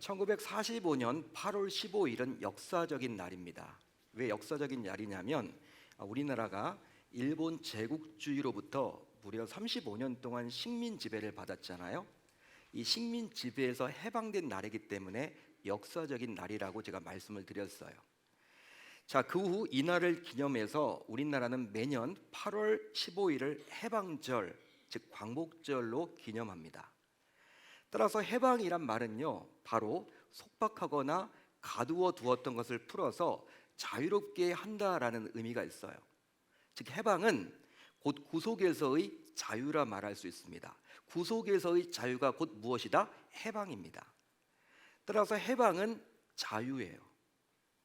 1945년 8월 15일은 역사적인 날입니다. 왜 역사적인 날이냐면 우리나라가 일본 제국주의로부터 무려 35년 동안 식민 지배를 받았잖아요. 이 식민 지배에서 해방된 날이기 때문에 역사적인 날이라고 제가 말씀을 드렸어요. 자, 그 후 이날을 기념해서 우리나라는 매년 8월 15일을 해방절, 즉 광복절로 기념합니다. 따라서 해방이란 말은요, 바로 속박하거나 가두어 두었던 것을 풀어서 자유롭게 한다라는 의미가 있어요. 즉 해방은 곧 구속에서의 자유라 말할 수 있습니다. 구속에서의 자유가 곧 무엇이다? 해방입니다. 따라서 해방은 자유예요.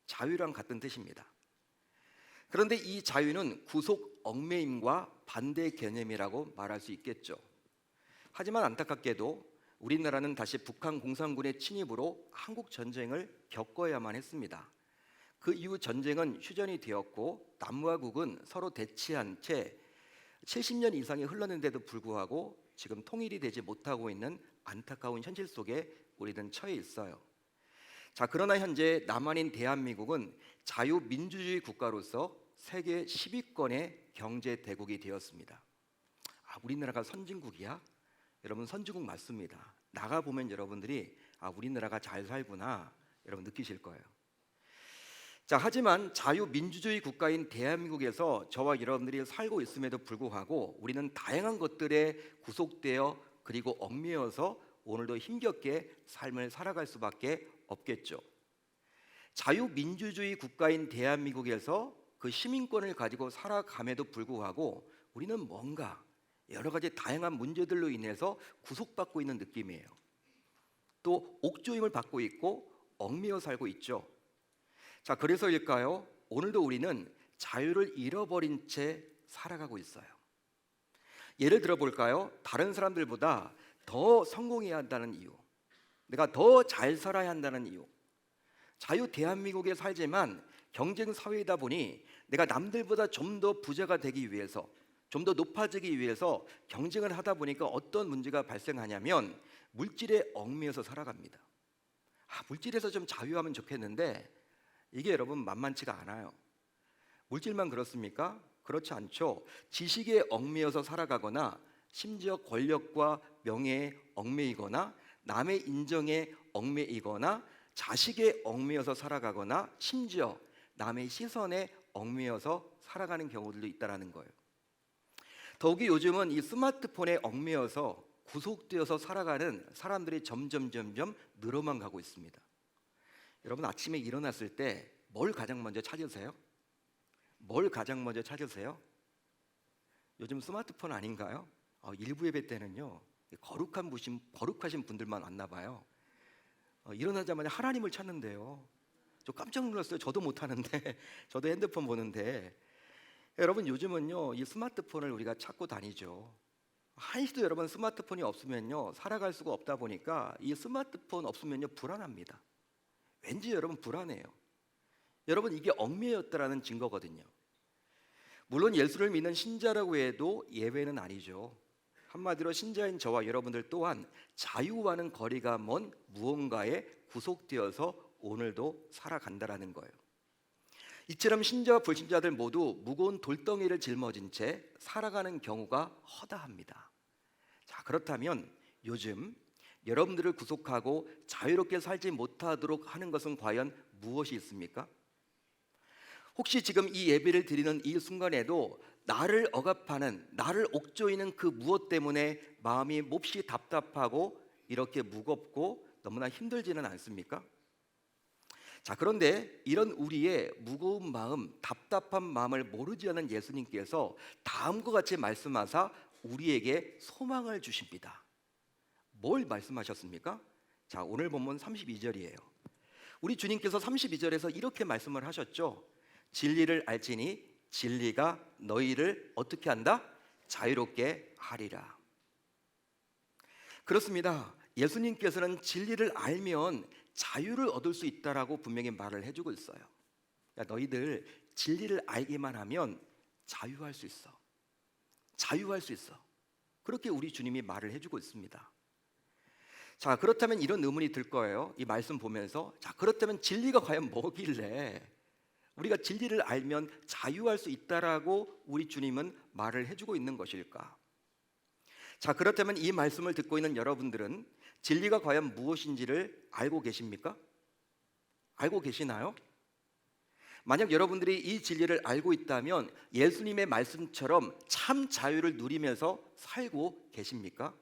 자유랑 같은 뜻입니다. 그런데 이 자유는 구속 얽매임과 반대 개념이라고 말할 수 있겠죠. 하지만 안타깝게도 우리나라는 다시 북한 공산군의 침입으로 한국 전쟁을 겪어야만 했습니다. 그 이후 전쟁은 휴전이 되었고 남과 북은 서로 대치한 채 70년 이상이 흘렀는데도 불구하고 지금 통일이 되지 못하고 있는 안타까운 현실 속에 우리는 처해 있어요. 자, 그러나 현재 남한인 대한민국은 자유민주주의 국가로서 세계 10위권의 경제 대국이 되었습니다. 우리나라가 선진국이야? 여러분, 선진국 맞습니다. 나가보면 여러분들이 우리나라가 잘 살구나 여러분 느끼실 거예요. 자, 하지만 자유민주주의 국가인 대한민국에서 저와 여러분들이 살고 있음에도 불구하고 우리는 다양한 것들에 구속되어 그리고 얽매여서 오늘도 힘겹게 삶을 살아갈 수밖에 없겠죠. 자유민주주의 국가인 대한민국에서 그 시민권을 가지고 살아감에도 불구하고 우리는 뭔가 여러 가지 다양한 문제들로 인해서 구속받고 있는 느낌이에요. 또 옥조임을 받고 있고 얽매여 살고 있죠. 자, 그래서일까요? 오늘도 우리는 자유를 잃어버린 채 살아가고 있어요. 예를 들어 볼까요? 다른 사람들보다 더 성공해야 한다는 이유, 내가 더 잘 살아야 한다는 이유. 자유 대한민국에 살지만 경쟁 사회이다 보니 내가 남들보다 좀 더 부자가 되기 위해서, 좀 더 높아지기 위해서 경쟁을 하다 보니까 어떤 문제가 발생하냐면 물질에 얽매여서 살아갑니다. 물질에서 좀 자유하면 좋겠는데 이게 여러분 만만치가 않아요. 물질만 그렇습니까? 그렇지 않죠. 지식에 얽매여서 살아가거나 심지어 권력과 명예에 얽매이거나 남의 인정에 얽매이거나 자식에 얽매여서 살아가거나 심지어 남의 시선에 얽매여서 살아가는 경우들도 있다는 거예요. 더욱이 요즘은 이 스마트폰에 얽매여서 구속되어서 살아가는 사람들이 점점 늘어만 가고 있습니다. 여러분, 아침에 일어났을 때 뭘 가장 먼저 찾으세요? 뭘 가장 먼저 찾으세요? 요즘 스마트폰 아닌가요? 일부 예배 때는요, 거룩하신 분들만 왔나 봐요. 일어나자마자 하나님을 찾는데요. 저 깜짝 놀랐어요. 저도 못하는데 저도 핸드폰 보는데. 여러분, 요즘은요 이 스마트폰을 우리가 찾고 다니죠. 한시도 여러분 스마트폰이 없으면요 살아갈 수가 없다 보니까 이 스마트폰 없으면요 불안합니다. 왠지 여러분 불안해요. 여러분, 이게 얽매였다라는 증거거든요. 물론 예수를 믿는 신자라고 해도 예외는 아니죠. 한마디로 신자인 저와 여러분들 또한 자유와는 거리가 먼 무언가에 구속되어서 오늘도 살아간다라는 거예요. 이처럼 신자와 불신자들 모두 무거운 돌덩이를 짊어진 채 살아가는 경우가 허다합니다. 자, 그렇다면 요즘 여러분들을 구속하고 자유롭게 살지 못하도록 하는 것은 과연 무엇이 있습니까? 혹시 지금 이 예배를 드리는 이 순간에도 나를 억압하는, 나를 옥조이는 그 무엇 때문에 마음이 몹시 답답하고 이렇게 무겁고 너무나 힘들지는 않습니까? 자, 그런데 이런 우리의 무거운 마음, 답답한 마음을 모르지 않은 예수님께서 다음과 같이 말씀하사 우리에게 소망을 주십니다. 뭘 말씀하셨습니까? 자, 오늘 본문 32절이에요. 우리 주님께서 32절에서 이렇게 말씀을 하셨죠. 진리를 알지니 진리가 너희를 어떻게 한다? 자유롭게 하리라. 그렇습니다. 예수님께서는 진리를 알면 자유를 얻을 수 있다라고 분명히 말을 해주고 있어요. 야, 너희들 진리를 알기만 하면 자유할 수 있어. 자유할 수 있어. 그렇게 우리 주님이 말을 해주고 있습니다. 자, 그렇다면 이런 의문이 들 거예요. 이 말씀 보면서, 자, 그렇다면 진리가 과연 뭐길래 우리가 진리를 알면 자유할 수 있다라고 우리 주님은 말을 해주고 있는 것일까? 자, 그렇다면 이 말씀을 듣고 있는 여러분들은 진리가 과연 무엇인지를 알고 계십니까? 알고 계시나요? 만약 여러분들이 이 진리를 알고 있다면 예수님의 말씀처럼 참 자유를 누리면서 살고 계십니까?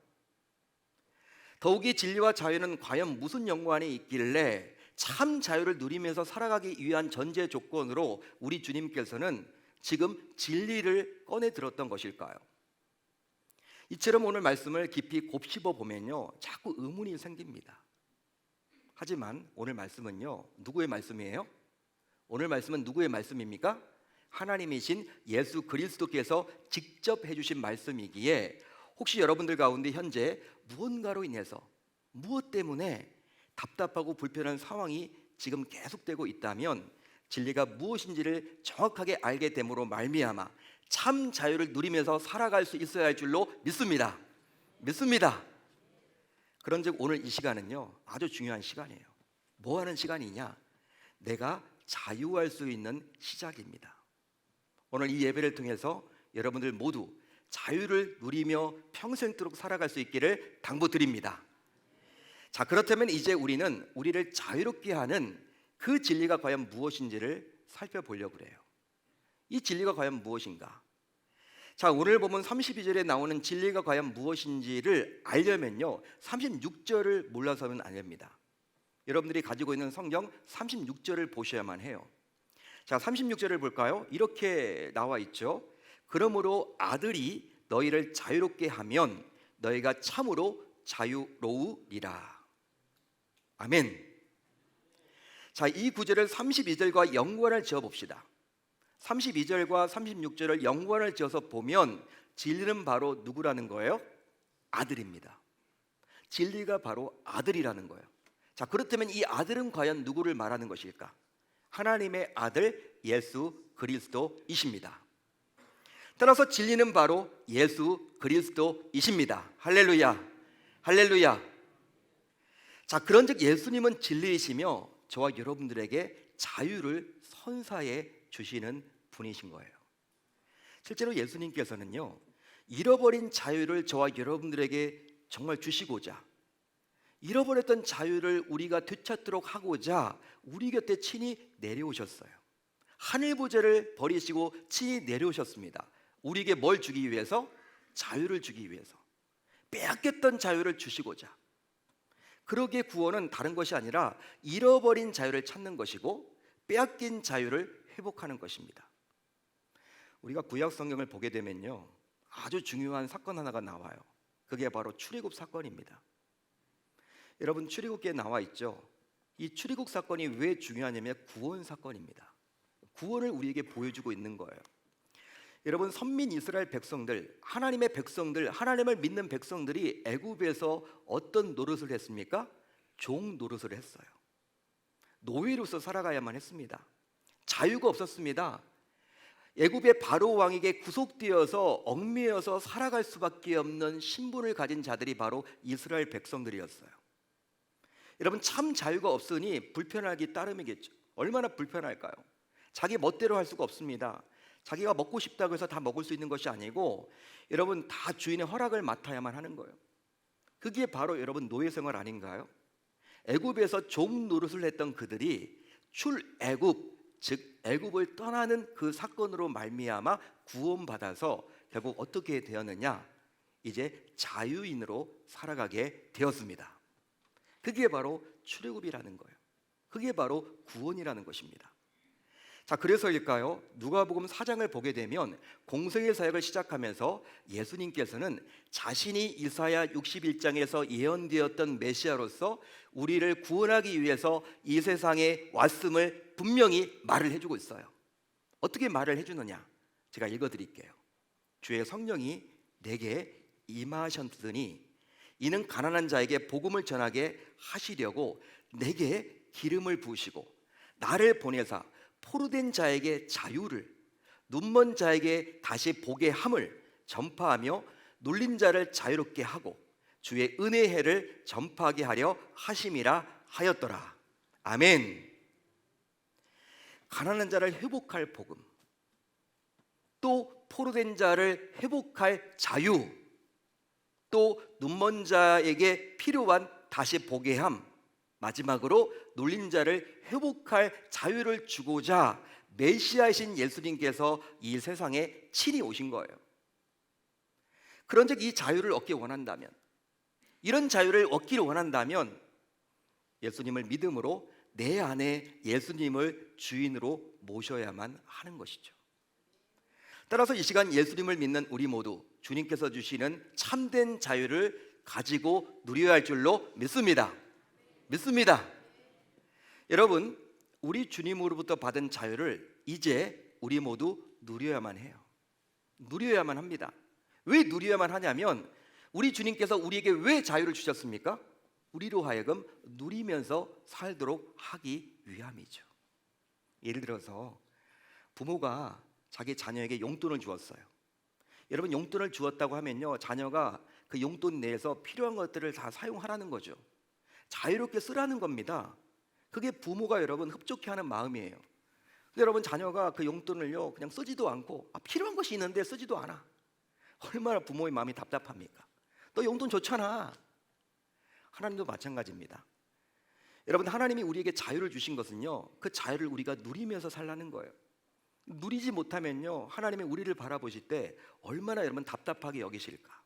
더욱이 진리와 자유는 과연 무슨 연관이 있길래 참 자유를 누리면서 살아가기 위한 전제 조건으로 우리 주님께서는 지금 진리를 꺼내 들었던 것일까요? 이처럼 오늘 말씀을 깊이 곱씹어 보면요, 자꾸 의문이 생깁니다. 하지만 오늘 말씀은요, 누구의 말씀이에요? 오늘 말씀은 누구의 말씀입니까? 하나님이신 예수 그리스도께서 직접 해주신 말씀이기에 혹시 여러분들 가운데 현재 무언가로 인해서 무엇 때문에 답답하고 불편한 상황이 지금 계속되고 있다면 진리가 무엇인지를 정확하게 알게 됨으로 말미암아 참 자유를 누리면서 살아갈 수 있어야 할 줄로 믿습니다. 그런즉 오늘 이 시간은요, 아주 중요한 시간이에요. 뭐 하는 시간이냐? 내가 자유할 수 있는 시작입니다. 오늘 이 예배를 통해서 여러분들 모두 자유를 누리며 평생도록 살아갈 수 있기를 당부드립니다. 자, 그렇다면 이제 우리는 우리를 자유롭게 하는 그 진리가 과연 무엇인지를 살펴보려고 그래요. 이 진리가 과연 무엇인가? 자, 오늘 보면 32절에 나오는 진리가 과연 무엇인지를 알려면요, 36절을 몰라서는 안 됩니다. 여러분들이 가지고 있는 성경 36절을 보셔야만 해요. 자, 36절을 볼까요? 이렇게 나와 있죠. 그러므로 아들이 너희를 자유롭게 하면 너희가 참으로 자유로우리라. 아멘. 자, 이 구절을 32절과 연관을 지어 봅시다. 32절과 36절을 연관을 지어서 보면 진리는 바로 누구라는 거예요? 아들입니다. 진리가 바로 아들이라는 거예요. 자, 그렇다면 이 아들은 과연 누구를 말하는 것일까? 하나님의 아들 예수 그리스도이십니다. 따라서 진리는 바로 예수 그리스도이십니다. 할렐루야, 할렐루야. 자, 그런즉 예수님은 진리이시며 저와 여러분들에게 자유를 선사해 주시는 분이신 거예요. 실제로 예수님께서는요, 잃어버린 자유를 저와 여러분들에게 정말 주시고자, 잃어버렸던 자유를 우리가 되찾도록 하고자 우리 곁에 친히 내려오셨어요. 하늘 보좌를 버리시고 친히 내려오셨습니다. 우리에게 뭘 주기 위해서? 자유를 주기 위해서. 빼앗겼던 자유를 주시고자. 그러기에 구원은 다른 것이 아니라 잃어버린 자유를 찾는 것이고 빼앗긴 자유를 회복하는 것입니다. 우리가 구약 성경을 보게 되면요, 아주 중요한 사건 하나가 나와요. 그게 바로 출애굽 사건입니다. 여러분, 출애굽기에 나와 있죠. 이 출애굽 사건이 왜 중요하냐면 구원 사건입니다. 구원을 우리에게 보여주고 있는 거예요. 여러분, 선민 이스라엘 백성들, 하나님의 백성들, 하나님을 믿는 백성들이 애굽에서 어떤 노릇을 했습니까? 종 노릇을 했어요. 노예로서 살아가야만 했습니다. 자유가 없었습니다. 애굽의 바로 왕에게 구속되어서 얽매여서 살아갈 수밖에 없는 신분을 가진 자들이 바로 이스라엘 백성들이었어요. 여러분, 참 자유가 없으니 불편하기 따름이겠죠. 얼마나 불편할까요? 자기 멋대로 할 수가 없습니다. 자기가 먹고 싶다고 해서 다 먹을 수 있는 것이 아니고 여러분, 다 주인의 허락을 맡아야만 하는 거예요. 그게 바로 여러분 노예 생활 아닌가요? 애굽에서 종 노릇을 했던 그들이 출애굽, 즉 애굽을 떠나는 그 사건으로 말미암아 구원받아서 결국 어떻게 되었느냐? 이제 자유인으로 살아가게 되었습니다. 그게 바로 출애굽이라는 거예요. 그게 바로 구원이라는 것입니다. 자, 그래서일까요? 누가복음 4장을 보게 되면 공생의 사역을 시작하면서 예수님께서는 자신이 이사야 61장에서 예언되었던 메시아로서 우리를 구원하기 위해서 이 세상에 왔음을 분명히 말을 해주고 있어요. 어떻게 말을 해주느냐? 제가 읽어드릴게요. 주의 성령이 내게 임하셨으니 이는 가난한 자에게 복음을 전하게 하시려고 내게 기름을 부으시고 나를 보내사 포로된 자에게 자유를, 눈먼 자에게 다시 보게 함을 전파하며 눌린 자를 자유롭게 하고 주의 은혜의 해를 전파하게 하려 하심이라 하였더라. 아멘. 가난한 자를 회복할 복음, 또 포로된 자를 회복할 자유, 또 눈먼 자에게 필요한 다시 보게 함, 마지막으로 눌린 자를 회복할 자유를 주고자 메시아이신 예수님께서 이 세상에 친히 오신 거예요. 그런즉 이 자유를 얻기 원한다면, 이런 자유를 얻기를 원한다면 예수님을 믿음으로 내 안에 예수님을 주인으로 모셔야만 하는 것이죠. 따라서 이 시간 예수님을 믿는 우리 모두 주님께서 주시는 참된 자유를 가지고 누려야 할 줄로 믿습니다. 여러분, 우리 주님으로부터 받은 자유를 이제 우리 모두 누려야만 해요. 누려야만 합니다. 왜 누려야만 하냐면 우리 주님께서 우리에게 왜 자유를 주셨습니까? 우리로 하여금 누리면서 살도록 하기 위함이죠. 예를 들어서 부모가 자기 자녀에게 용돈을 주었어요. 여러분, 용돈을 주었다고 하면요, 자녀가 그 용돈 내에서 필요한 것들을 다 사용하라는 거죠. 자유롭게 쓰라는 겁니다. 그게 부모가 여러분 흡족해 하는 마음이에요. 근데 여러분, 자녀가 그 용돈을요 그냥 쓰지도 않고 필요한 것이 있는데 쓰지도 않아. 얼마나 부모의 마음이 답답합니까? 너 용돈 좋잖아. 하나님도 마찬가지입니다. 여러분, 하나님이 우리에게 자유를 주신 것은요, 그 자유를 우리가 누리면서 살라는 거예요. 누리지 못하면요, 하나님이 우리를 바라보실 때 얼마나 여러분 답답하게 여기실까,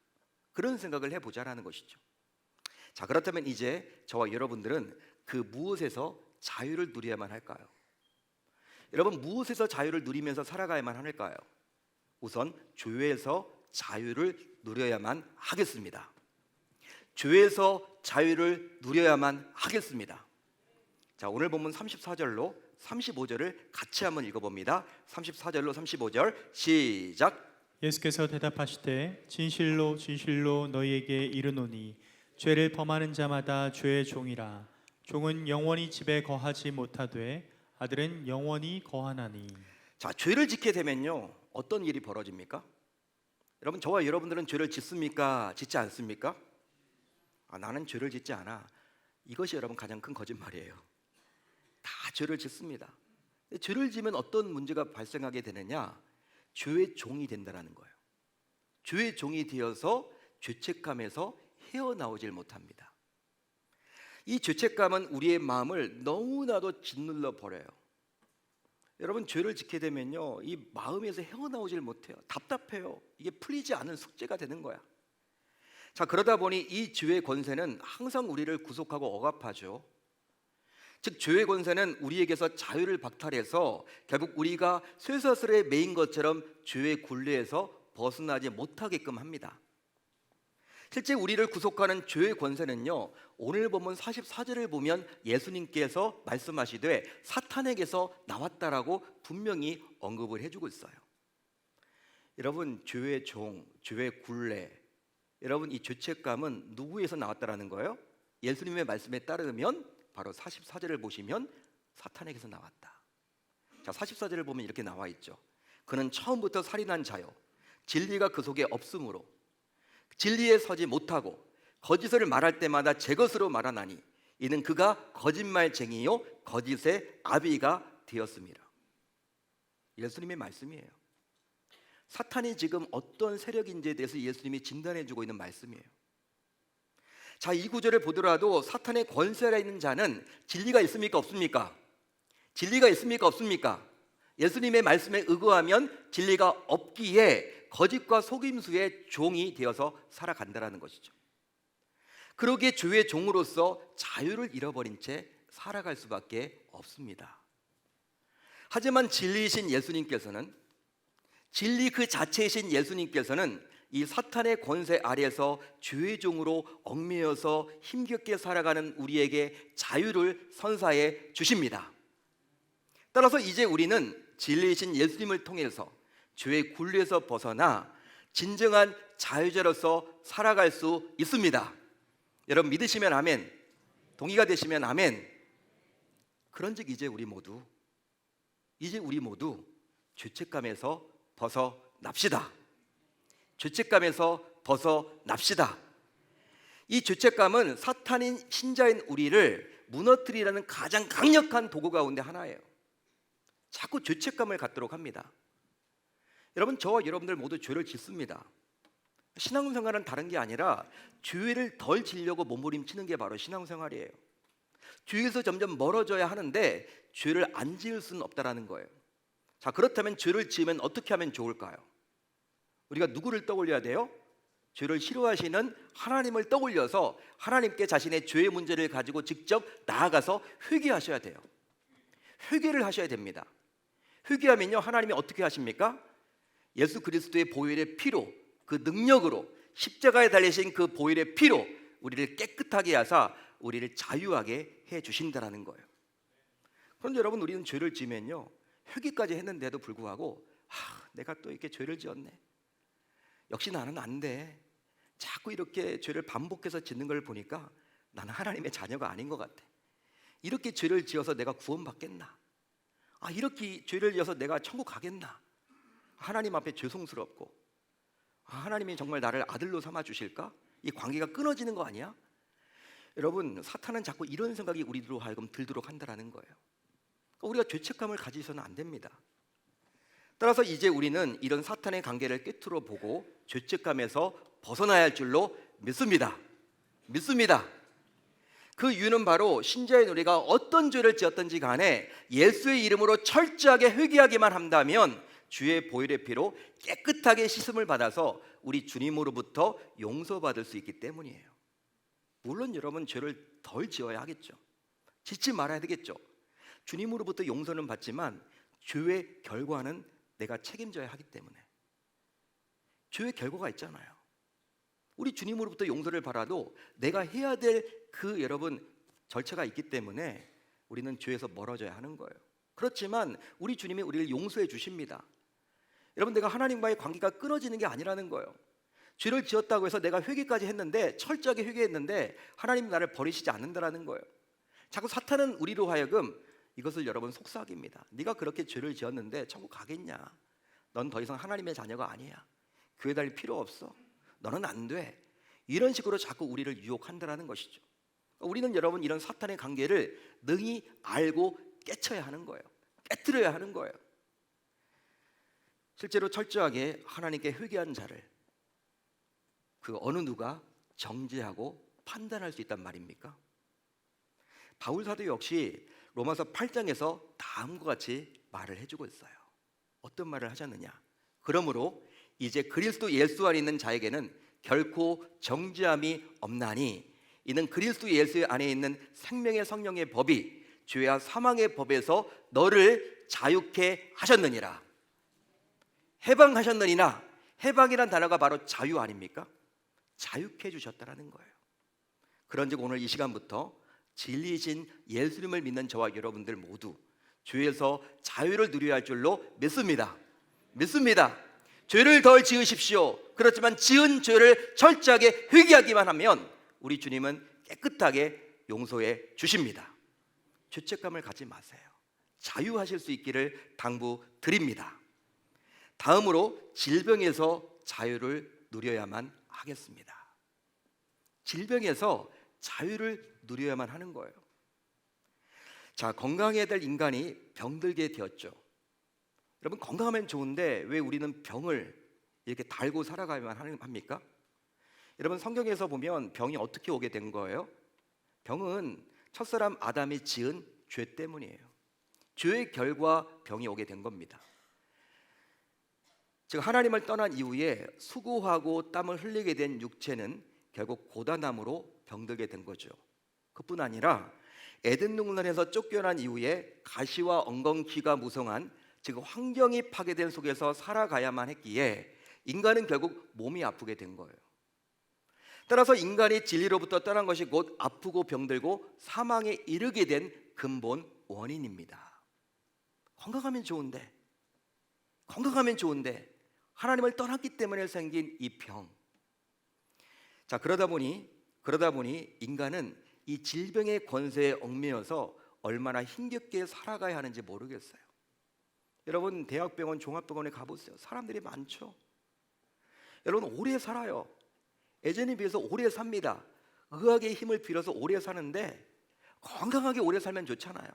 그런 생각을 해보자라는 것이죠. 자, 그렇다면 이제 저와 여러분들은 그 무엇에서 자유를 누려야만 할까요? 여러분, 무엇에서 자유를 누리면서 살아가야만 할까요? 우선 죄에서 자유를 누려야만 하겠습니다. 죄에서 자유를 누려야만 하겠습니다. 자, 오늘 본문 34절로 35절을 같이 한번 읽어봅니다. 34절로 35절 시작. 예수께서 대답하시되 진실로 진실로 너희에게 이르노니 죄를 범하는 자마다 죄의 종이라. 종은 영원히 집에 거하지 못하되 아들은 영원히 거하나니. 자, 죄를 짓게 되면요 어떤 일이 벌어집니까? 여러분, 저와 여러분들은 죄를 짓습니까? 짓지 않습니까? 나는 죄를 짓지 않아. 이것이 여러분 가장 큰 거짓말이에요. 다 죄를 짓습니다. 죄를 지면 어떤 문제가 발생하게 되느냐? 죄의 종이 된다는 거예요. 죄의 종이 되어서 죄책감에서 헤어나오질 못합니다. 이 죄책감은 우리의 마음을 너무나도 짓눌러 버려요. 여러분, 죄를 짓게 되면요 이 마음에서 헤어나오질 못해요. 답답해요. 이게 풀리지 않은 숙제가 되는 거야. 자, 그러다 보니 이 죄의 권세는 항상 우리를 구속하고 억압하죠. 즉, 죄의 권세는 우리에게서 자유를 박탈해서 결국 우리가 쇠사슬에 매인 것처럼 죄의 굴레에서 벗어나지 못하게끔 합니다. 실제 우리를 구속하는 죄의 권세는요, 오늘 본문 44절을 보면 예수님께서 말씀하시되 사탄에게서 나왔다라고 분명히 언급을 해주고 있어요. 여러분, 죄의 종, 죄의 굴레, 여러분, 이 죄책감은 누구에서 나왔다라는 거예요? 예수님의 말씀에 따르면 바로 44절을 보시면 사탄에게서 나왔다. 자, 44절을 보면 이렇게 나와 있죠. 그는 처음부터 살인한 자요, 진리가 그 속에 없으므로 진리에 서지 못하고 거짓을 말할 때마다 제 것으로 말하나니 이는 그가 거짓말쟁이요 거짓의 아비가 되었습니다. 예수님의 말씀이에요. 사탄이 지금 어떤 세력인지에 대해서 예수님이 진단해주고 있는 말씀이에요. 자, 이 구절을 보더라도 사탄의 권세가 있는 자는 진리가 있습니까? 없습니까? 진리가 있습니까? 없습니까? 예수님의 말씀에 의거하면 진리가 없기에 거짓과 속임수의 종이 되어서 살아간다는 것이죠. 그러기에 죄의 종으로서 자유를 잃어버린 채 살아갈 수밖에 없습니다. 하지만 진리이신 예수님께서는, 진리 그 자체이신 예수님께서는 이 사탄의 권세 아래에서 죄의 종으로 얽매여서 힘겹게 살아가는 우리에게 자유를 선사해 주십니다. 따라서 이제 우리는 진리이신 예수님을 통해서 죄의 굴레에서 벗어나 진정한 자유자로서 살아갈 수 있습니다. 여러분, 믿으시면 아멘, 동의가 되시면 아멘. 그런즉 이제 우리 모두 죄책감에서 벗어납시다. 죄책감에서 벗어납시다. 이 죄책감은 사탄인 신자인 우리를 무너뜨리라는 가장 강력한 도구 가운데 하나예요. 자꾸 죄책감을 갖도록 합니다. 여러분, 저와 여러분들 모두 죄를 짓습니다. 신앙생활은 다른 게 아니라 죄를 덜 지려고 몸부림치는 게 바로 신앙생활이에요. 죄에서 점점 멀어져야 하는데 죄를 안 지을 수는 없다라는 거예요. 자, 그렇다면 죄를 지으면 어떻게 하면 좋을까요? 우리가 누구를 떠올려야 돼요? 죄를 싫어하시는 하나님을 떠올려서 하나님께 자신의 죄의 문제를 가지고 직접 나아가서 회개하셔야 돼요. 회개를 하셔야 됩니다. 회개하면요, 하나님이 어떻게 하십니까? 예수 그리스도의 보혈의 피로, 그 능력으로, 십자가에 달리신 그 보혈의 피로 우리를 깨끗하게 하사 우리를 자유하게 해 주신다라는 거예요. 그런데 여러분, 우리는 죄를 지면요, 회개까지 했는데도 불구하고 내가 또 이렇게 죄를 지었네, 역시 나는 안 돼, 자꾸 이렇게 죄를 반복해서 짓는 걸 보니까 나는 하나님의 자녀가 아닌 것 같아, 이렇게 죄를 지어서 내가 구원받겠나, 이렇게 죄를 지어서 내가 천국 가겠나, 하나님 앞에 죄송스럽고 하나님이 정말 나를 아들로 삼아 주실까? 이 관계가 끊어지는 거 아니야? 여러분, 사탄은 자꾸 이런 생각이 우리로 하여금 들도록 한다는 거예요. 우리가 죄책감을 가지서는 안 됩니다. 따라서 이제 우리는 이런 사탄의 관계를 꿰뚫어 보고 죄책감에서 벗어나야 할 줄로 믿습니다. 그 이유는 바로 신자인 우리가 어떤 죄를 지었든지 간에 예수의 이름으로 철저하게 회개하기만 한다면 주의 보혈의 피로 깨끗하게 씻음을 받아서 우리 주님으로부터 용서받을 수 있기 때문이에요. 물론 여러분, 죄를 덜 지어야 하겠죠. 짓지 말아야 되겠죠. 주님으로부터 용서는 받지만 죄의 결과는 내가 책임져야 하기 때문에. 죄의 결과가 있잖아요. 우리 주님으로부터 용서를 받아도 내가 해야 될 그 여러분 절차가 있기 때문에 우리는 죄에서 멀어져야 하는 거예요. 그렇지만 우리 주님이 우리를 용서해 주십니다. 여러분, 내가 하나님과의 관계가 끊어지는 게 아니라는 거예요. 죄를 지었다고 해서 내가 회개까지 했는데, 철저하게 회개했는데 하나님 나를 버리시지 않는다라는 거예요. 자꾸 사탄은 우리로 하여금 이것을 여러분 속삭입니다. 네가 그렇게 죄를 지었는데 천국 가겠냐? 넌 더 이상 하나님의 자녀가 아니야. 교회 다닐 필요 없어. 너는 안 돼. 이런 식으로 자꾸 우리를 유혹한다라는 것이죠. 우리는 여러분, 이런 사탄의 관계를 능히 알고 깨쳐야 하는 거예요. 깨트려야 하는 거예요. 실제로 철저하게 하나님께 회개한 자를 그 어느 누가 정죄하고 판단할 수 있단 말입니까? 바울 사도 역시 로마서 8장에서 다음과 같이 말을 해주고 있어요. 어떤 말을 하셨느냐? 그러므로 이제 그리스도 예수 안에 있는 자에게는 결코 정죄함이 없나니 이는 그리스도 예수 안에 있는 생명의 성령의 법이 죄와 사망의 법에서 너를 자유케 하셨느니라. 해방하셨느니나, 해방이란 단어가 바로 자유 아닙니까? 자유케 해주셨다라는 거예요. 그런즉 오늘 이 시간부터 진리이신 예수님을 믿는 저와 여러분들 모두 죄에서 자유를 누려야 할 줄로 믿습니다. 죄를 덜 지으십시오. 그렇지만 지은 죄를 철저하게 회개하기만 하면 우리 주님은 깨끗하게 용서해 주십니다. 죄책감을 갖지 마세요. 자유하실 수 있기를 당부드립니다. 다음으로 질병에서 자유를 누려야만 하겠습니다. 질병에서 자유를 누려야만 하는 거예요. 자, 건강해야 될 인간이 병들게 되었죠. 여러분, 건강하면 좋은데 왜 우리는 병을 이렇게 달고 살아가야만 합니까? 여러분, 성경에서 보면 병이 어떻게 오게 된 거예요? 병은 첫사람 아담이 지은 죄 때문이에요. 죄의 결과 병이 오게 된 겁니다. 즉, 하나님을 떠난 이후에 수고하고 땀을 흘리게 된 육체는 결국 고단함으로 병들게 된 거죠. 그뿐 아니라 에덴 동산에서 쫓겨난 이후에 가시와 엉겅퀴가 무성한, 즉 환경이 파괴된 속에서 살아가야만 했기에 인간은 결국 몸이 아프게 된 거예요. 따라서 인간이 진리로부터 떠난 것이 곧 아프고 병들고 사망에 이르게 된 근본 원인입니다. 건강하면 좋은데 하나님을 떠났기 때문에 생긴 이 병. 자, 그러다 보니 인간은 이 질병의 권세에 얽매여서 얼마나 힘겹게 살아가야 하는지 모르겠어요. 여러분, 대학병원, 종합병원에 가보세요. 사람들이 많죠. 여러분, 오래 살아요. 예전에 비해서 오래 삽니다. 의학의 힘을 빌어서 오래 사는데 건강하게 오래 살면 좋잖아요.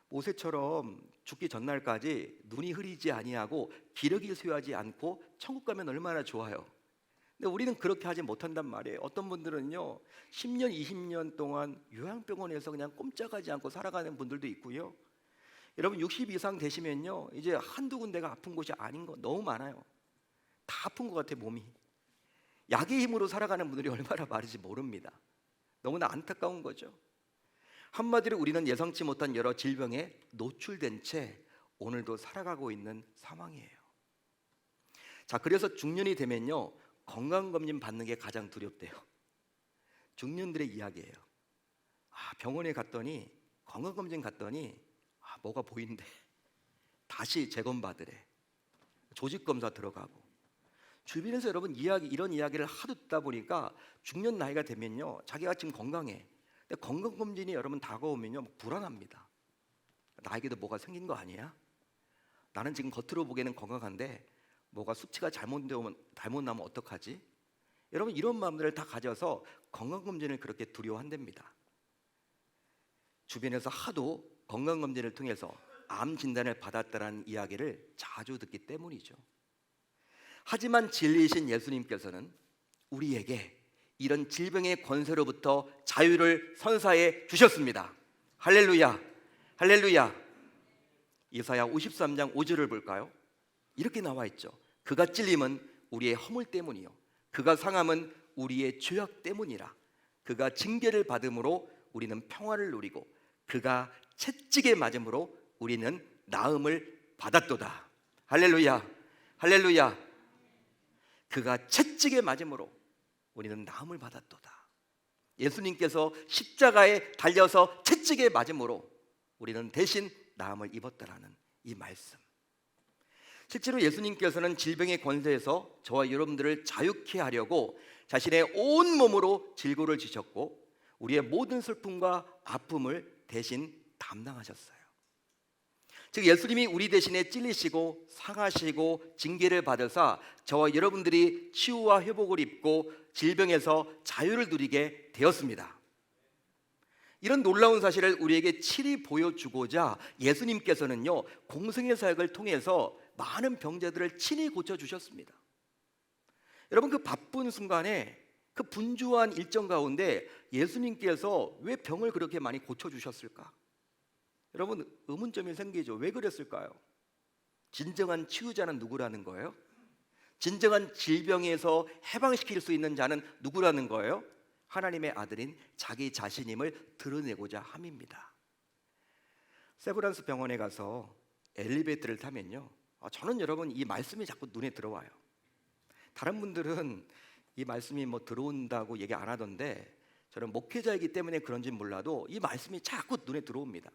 모세처럼 죽기 전날까지 눈이 흐리지 아니하고 기력이 쇠하지 않고 천국 가면 얼마나 좋아요. 근데 우리는 그렇게 하지 못한단 말이에요. 어떤 분들은요 10년 20년 동안 요양병원에서 그냥 꼼짝하지 않고 살아가는 분들도 있고요. 여러분 60 이상 되시면요 이제 한두 군데가 아픈 곳이 아닌 거 너무 많아요. 다 아픈 것 같아 몸이. 약의 힘으로 살아가는 분들이 얼마나 많은지 모릅니다. 너무나 안타까운 거죠. 한마디로 우리는 예상치 못한 여러 질병에 노출된 채 오늘도 살아가고 있는 상황이에요. 자, 그래서 중년이 되면요 건강검진 받는 게 가장 두렵대요. 중년들의 이야기예요. 병원에 갔더니 건강검진 갔더니 뭐가 보인대. 다시 재검받으래. 조직검사 들어가고. 주변에서 여러분 이런 이야기를 하도 듣다 보니까 중년 나이가 되면요 자기가 지금 건강해. 근데 건강검진이 여러분 다가오면요 불안합니다. 나에게도 뭐가 생긴 거 아니야? 나는 지금 겉으로 보기에는 건강한데 뭐가 수치가 잘못 나면 어떡하지? 여러분 이런 마음들을 다 가져서 건강검진을 그렇게 두려워한답니다. 주변에서 하도 건강검진을 통해서 암 진단을 받았다는 이야기를 자주 듣기 때문이죠. 하지만 진리이신 예수님께서는 우리에게 이런 질병의 권세로부터 자유를 선사해 주셨습니다. 할렐루야, 할렐루야. 이사야 53장 5절을 볼까요? 이렇게 나와 있죠. 그가 찔림은 우리의 허물 때문이요 그가 상함은 우리의 죄악 때문이라. 그가 징계를 받음으로 우리는 평화를 누리고 그가 채찍에 맞음으로 우리는 나음을 받았도다. 할렐루야, 할렐루야. 그가 채찍에 맞음으로 우리는 나음을 받았도다. 예수님께서 십자가에 달려서 채찍에 맞음으로 우리는 대신 나음을 입었다라는 이 말씀. 실제로 예수님께서는 질병의 권세에서 저와 여러분들을 자유케 하려고 자신의 온 몸으로 질고를 지셨고 우리의 모든 슬픔과 아픔을 대신 담당하셨어요. 즉 예수님이 우리 대신에 찔리시고 상하시고 징계를 받으사 저와 여러분들이 치유와 회복을 입고 질병에서 자유를 누리게 되었습니다. 이런 놀라운 사실을 우리에게 친히 보여주고자 예수님께서는요 공생의 사역을 통해서 많은 병자들을 친히 고쳐주셨습니다. 여러분 그 바쁜 순간에 그 분주한 일정 가운데 예수님께서 왜 병을 그렇게 많이 고쳐주셨을까? 여러분 의문점이 생기죠. 왜 그랬을까요? 진정한 치유자는 누구라는 거예요? 진정한 질병에서 해방시킬 수 있는 자는 누구라는 거예요? 하나님의 아들인 자기 자신임을 드러내고자 함입니다. 세브란스 병원에 가서 엘리베이터를 타면요 저는 여러분 이 말씀이 자꾸 눈에 들어와요. 다른 분들은 이 말씀이 뭐 들어온다고 얘기 안 하던데 저는 목회자이기 때문에 그런지 몰라도 이 말씀이 자꾸 눈에 들어옵니다.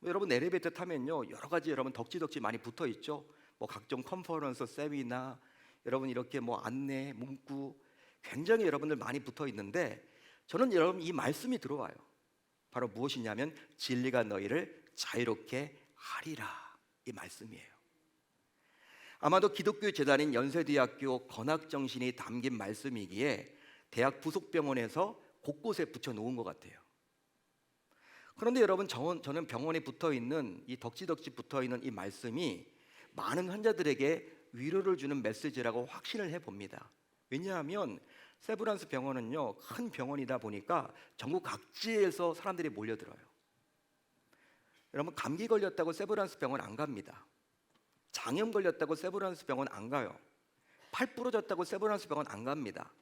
여러분 엘리베이터 타면요 여러 가지 여러분 덕지덕지 많이 붙어 있죠. 뭐 각종 컨퍼런스, 세미나, 여러분 이렇게 뭐 안내, 문구 굉장히 여러분들 많이 붙어 있는데 저는 여러분 이 말씀이 들어와요. 바로 무엇이냐면 진리가 너희를 자유롭게 하리라 이 말씀이에요. 아마도 기독교 재단인 연세대학교 건학정신이 담긴 말씀이기에 대학 부속병원에서 곳곳에 붙여 놓은 것 같아요. 그런데 여러분 저는 병원에 붙어있는 이 덕지덕지 붙어있는 이 말씀이 많은 환자들에게 위로를 주는 메시지라고 확신을 해봅니다. 왜냐하면 세브란스 병원은요 큰 병원이다 보니까 전국 각지에서 사람들이 몰려들어요. 여러분 감기 걸렸다고 세브란스 병원 안 갑니다. 장염 걸렸다고 세브란스 병원 안 가요. 팔 부러졌다고 세브란스 병원 안 갑니다.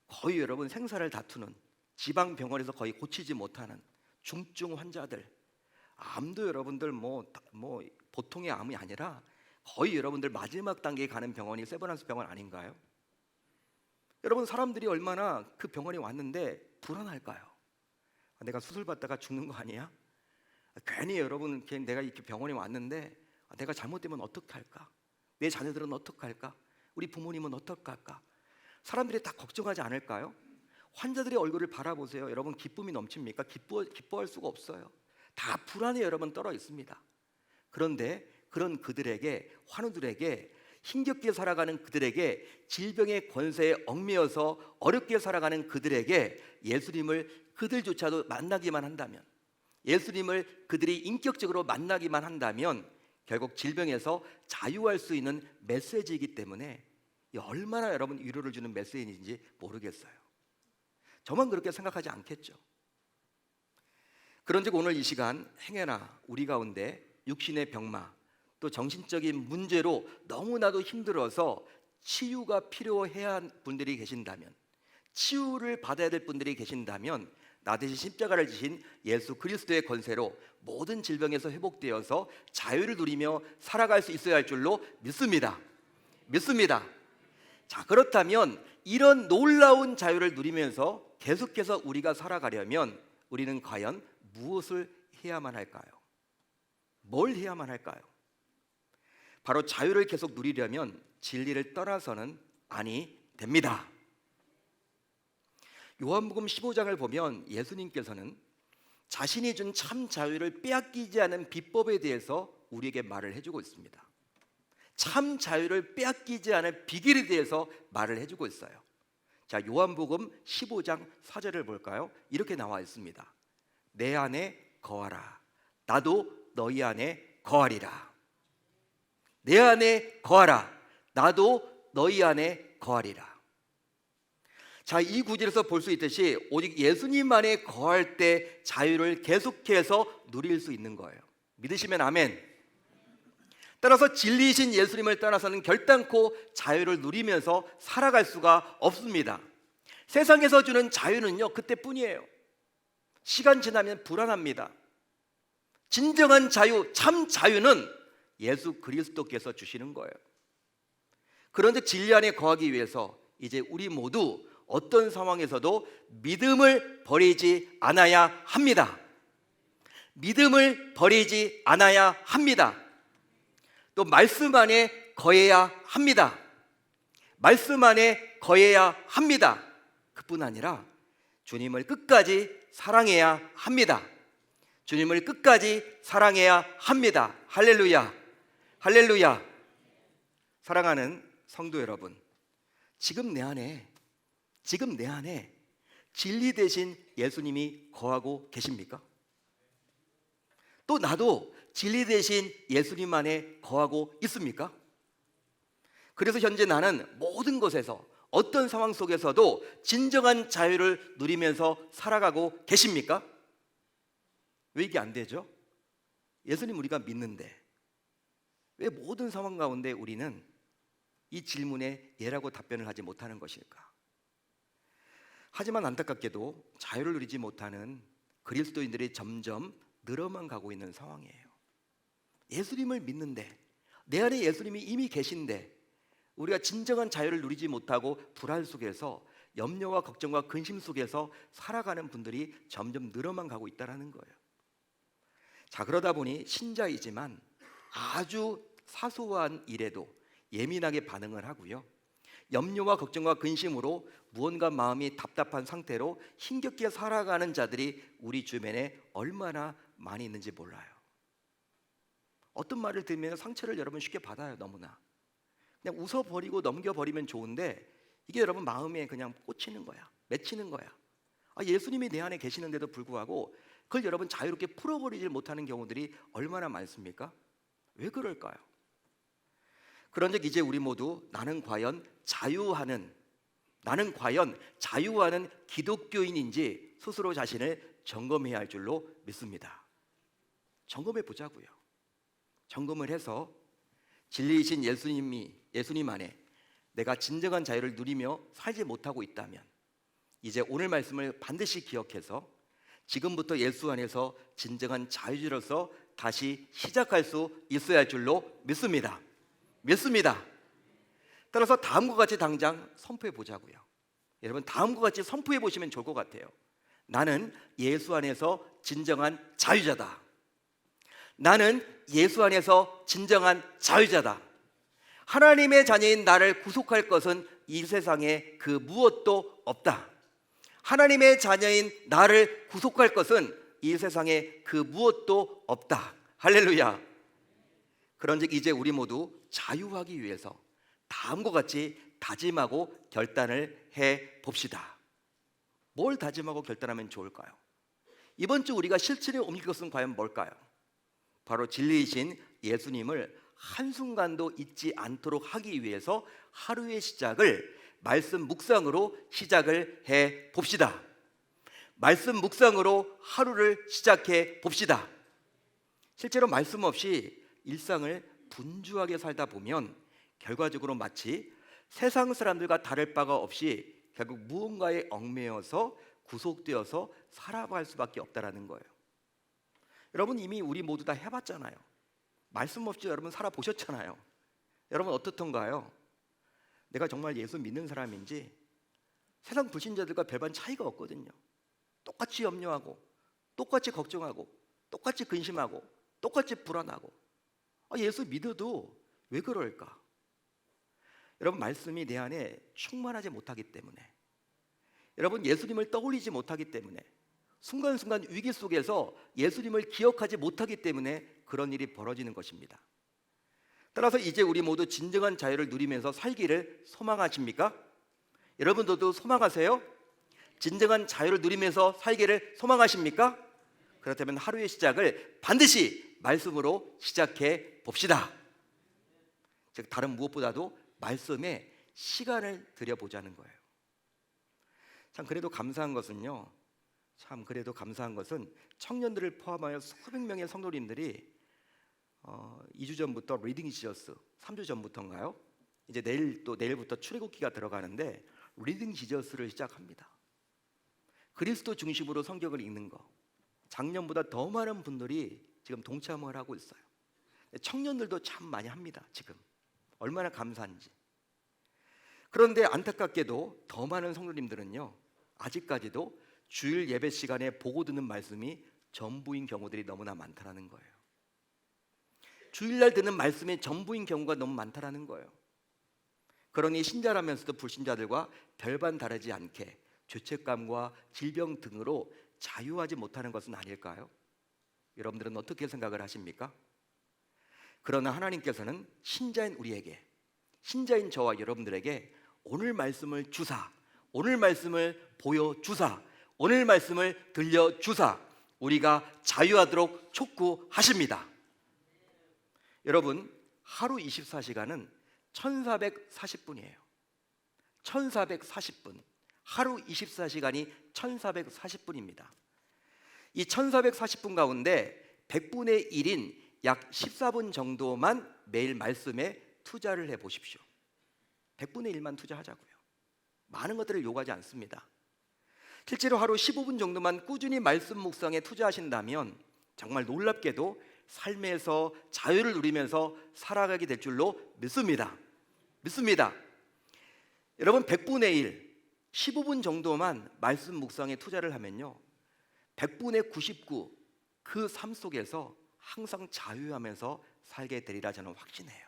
거의 여러분 생사를 다투는 지방 병원에서 거의 고치지 못하는 중증 환자들, 암도 여러분들 뭐 보통의 암이 아니라 거의 여러분들 마지막 단계에 가는 병원이 세브란스 병원 아닌가요? 여러분 사람들이 얼마나 그 병원에 왔는데 불안할까요? 내가 수술 받다가 죽는 거 아니야? 괜히 여러분 내가 이렇게 병원에 왔는데 내가 잘못되면 어떻게 할까? 내 자녀들은 어떻게 할까? 우리 부모님은 어떻게 할까? 사람들이 다 걱정하지 않을까요? 환자들의 얼굴을 바라보세요. 여러분 기쁨이 넘칩니까? 기뻐할 수가 없어요. 다 불안에 여러분 떨어 있습니다. 그런데 그런 그들에게 환우들에게 힘겹게 살아가는 그들에게, 질병의 권세에 얽매여서 어렵게 살아가는 그들에게 예수님을 그들조차도 만나기만 한다면, 예수님을 그들이 인격적으로 만나기만 한다면 결국 질병에서 자유할 수 있는 메시지이기 때문에 얼마나 여러분 위로를 주는 메시지인지 모르겠어요. 저만 그렇게 생각하지 않겠죠. 그런즉 오늘 이 시간 행여나 우리 가운데 육신의 병마 또 정신적인 문제로 너무나도 힘들어서 치유가 필요해야 한 분들이 계신다면, 치유를 받아야 될 분들이 계신다면 나 대신 십자가를 지신 예수 그리스도의 권세로 모든 질병에서 회복되어서 자유를 누리며 살아갈 수 있어야 할 줄로 믿습니다. 자, 그렇다면 이런 놀라운 자유를 누리면서 계속해서 우리가 살아가려면 우리는 과연 무엇을 해야만 할까요? 뭘 해야만 할까요? 바로 자유를 계속 누리려면 진리를 떠나서는 아니 됩니다. 요한복음 15장을 보면 예수님께서는 자신이 준 참 자유를 빼앗기지 않은 비법에 대해서 우리에게 말을 해주고 있습니다. 참 자유를 빼앗기지 않은 비결에 대해서 말을 해주고 있어요. 자, 요한복음 15장 4절을 볼까요? 이렇게 나와 있습니다. 내 안에 거하라. 나도 너희 안에 거하리라. 내 안에 거하라. 나도 너희 안에 거하리라. 자, 이 구절에서 볼 수 있듯이 오직 예수님 안에 거할 때 자유를 계속해서 누릴 수 있는 거예요. 믿으시면 아멘. 따라서 진리이신 예수님을 떠나서는 결단코 자유를 누리면서 살아갈 수가 없습니다. 세상에서 주는 자유는요, 그때뿐이에요. 시간 지나면 불안합니다. 진정한 자유, 참 자유는 예수 그리스도께서 주시는 거예요. 그런데 진리 안에 거하기 위해서 이제 우리 모두 어떤 상황에서도 믿음을 버리지 않아야 합니다. 믿음을 버리지 않아야 합니다. 또 말씀 안에 거해야 합니다. 말씀 안에 거해야 합니다. 그뿐 아니라 주님을 끝까지 사랑해야 합니다. 주님을 끝까지 사랑해야 합니다. 할렐루야, 할렐루야. 사랑하는 성도 여러분, 지금 내 안에 진리 대신 예수님이 거하고 계십니까? 또 나도 진리 대신 예수님 안에 거하고 있습니까? 그래서 현재 나는 모든 것에서 어떤 상황 속에서도 진정한 자유를 누리면서 살아가고 계십니까? 왜 이게 안 되죠? 예수님 우리가 믿는데 왜 모든 상황 가운데 우리는 이 질문에 예라고 답변을 하지 못하는 것일까? 하지만 안타깝게도 자유를 누리지 못하는 그리스도인들이 점점 늘어만 가고 있는 상황이에요. 예수님을 믿는데, 내 안에 예수님이 이미 계신데 우리가 진정한 자유를 누리지 못하고 불안 속에서 염려와 걱정과 근심 속에서 살아가는 분들이 점점 늘어만 가고 있다는 거예요. 자, 그러다 보니 신자이지만 아주 사소한 일에도 예민하게 반응을 하고요, 염려와 걱정과 근심으로 무언가 마음이 답답한 상태로 힘겹게 살아가는 자들이 우리 주변에 얼마나 많이 있는지 몰라요. 어떤 말을 들으면 상처를 여러분 쉽게 받아요. 너무나 그냥 웃어버리고 넘겨버리면 좋은데 이게 여러분 마음에 그냥 꽂히는 거야, 맺히는 거야. 예수님이 내 안에 계시는데도 불구하고 그걸 여러분 자유롭게 풀어버리지 못하는 경우들이 얼마나 많습니까? 왜 그럴까요? 그런즉 이제 우리 모두 나는 과연 자유하는 기독교인인지 스스로 자신을 점검해야 할 줄로 믿습니다. 점검해 보자고요. 점검을 해서 진리이신 예수님 안에 내가 진정한 자유를 누리며 살지 못하고 있다면 이제 오늘 말씀을 반드시 기억해서 지금부터 예수 안에서 진정한 자유주로서 다시 시작할 수 있어야 할 줄로 믿습니다. 따라서 다음과 같이 당장 선포해 보자고요. 여러분 다음과 같이 선포해 보시면 좋을 것 같아요. 나는 예수 안에서 진정한 자유자다. 나는 예수 안에서 진정한 자유자다. 하나님의 자녀인 나를 구속할 것은 이 세상에 그 무엇도 없다. 하나님의 자녀인 나를 구속할 것은 이 세상에 그 무엇도 없다. 할렐루야. 그런즉 이제 우리 모두 자유하기 위해서 다음과 같이 다짐하고 결단을 해 봅시다. 뭘 다짐하고 결단하면 좋을까요? 이번 주 우리가 실천에 옮길 것은 과연 뭘까요? 바로 진리이신 예수님을 한순간도 잊지 않도록 하기 위해서 하루의 시작을 말씀 묵상으로 시작을 해 봅시다. 말씀 묵상으로 하루를 시작해 봅시다. 실제로 말씀 없이 일상을 분주하게 살다 보면 결과적으로 마치 세상 사람들과 다를 바가 없이 결국 무언가에 얽매여서 구속되어서 살아갈 수밖에 없다라는 거예요. 여러분 이미 우리 모두 다 해봤잖아요. 말씀 없이 여러분 살아보셨잖아요. 여러분 어떻던가요? 내가 정말 예수 믿는 사람인지 세상 불신자들과 별반 차이가 없거든요. 똑같이 염려하고 똑같이 걱정하고 똑같이 근심하고 똑같이 불안하고 예수 믿어도 왜 그럴까? 여러분 말씀이 내 안에 충만하지 못하기 때문에, 여러분 예수님을 떠올리지 못하기 때문에, 순간순간 위기 속에서 예수님을 기억하지 못하기 때문에 그런 일이 벌어지는 것입니다. 따라서 이제 우리 모두 진정한 자유를 누리면서 살기를 소망하십니까? 여러분들도 소망하세요? 진정한 자유를 누리면서 살기를 소망하십니까? 그렇다면 하루의 시작을 반드시 말씀으로 시작해 봅시다. 즉 다른 무엇보다도 말씀에 시간을 들여보자는 거예요. 참 그래도 감사한 것은요, 청년들을 포함하여 수백 명의 성도님들이 2주 전부터 리딩 지저스, 3주 전부터인가요? 이제 내일부터 출애굽기가 들어가는데 리딩 지저스를 시작합니다. 그리스도 중심으로 성경을 읽는 거, 작년보다 더 많은 분들이 지금 동참을 하고 있어요. 청년들도 참 많이 합니다. 지금 얼마나 감사한지. 그런데 안타깝게도 더 많은 성도님들은요, 아직까지도 주일 예배 시간에 보고 듣는 말씀이 전부인 경우들이 너무나 많다라는 거예요. 주일날 듣는 말씀이 전부인 경우가 너무 많다라는 거예요. 그러니 신자라면서도 불신자들과 별반 다르지 않게 죄책감과 질병 등으로 자유하지 못하는 것은 아닐까요? 여러분들은 어떻게 생각을 하십니까? 그러나 하나님께서는 신자인 우리에게, 신자인 저와 여러분들에게 오늘 말씀을 주사, 오늘 말씀을 보여주사, 오늘 말씀을 들려주사 우리가 자유하도록 촉구하십니다. 여러분 하루 24시간은 1440분이에요. 1440분. 하루 24시간이 1440분입니다. 이 1440분 가운데 100분의 1인 약 14분 정도만 매일 말씀에 투자를 해보십시오. 100분의 1만 투자하자고요. 많은 것들을 요구하지 않습니다. 실제로 하루 15분 정도만 꾸준히 말씀 묵상에 투자하신다면 정말 놀랍게도 삶에서 자유를 누리면서 살아가게 될 줄로 믿습니다. 여러분 100분의 1, 15분 정도만 말씀 묵상에 투자를 하면요, 100분의 99 그 삶 속에서 항상 자유하면서 살게 되리라 저는 확신해요.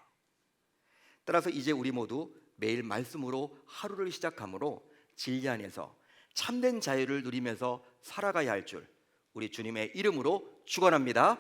따라서 이제 우리 모두 매일 말씀으로 하루를 시작함으로 진리 안에서 참된 자유를 누리면서 살아가야 할 줄 우리 주님의 이름으로 축원합니다.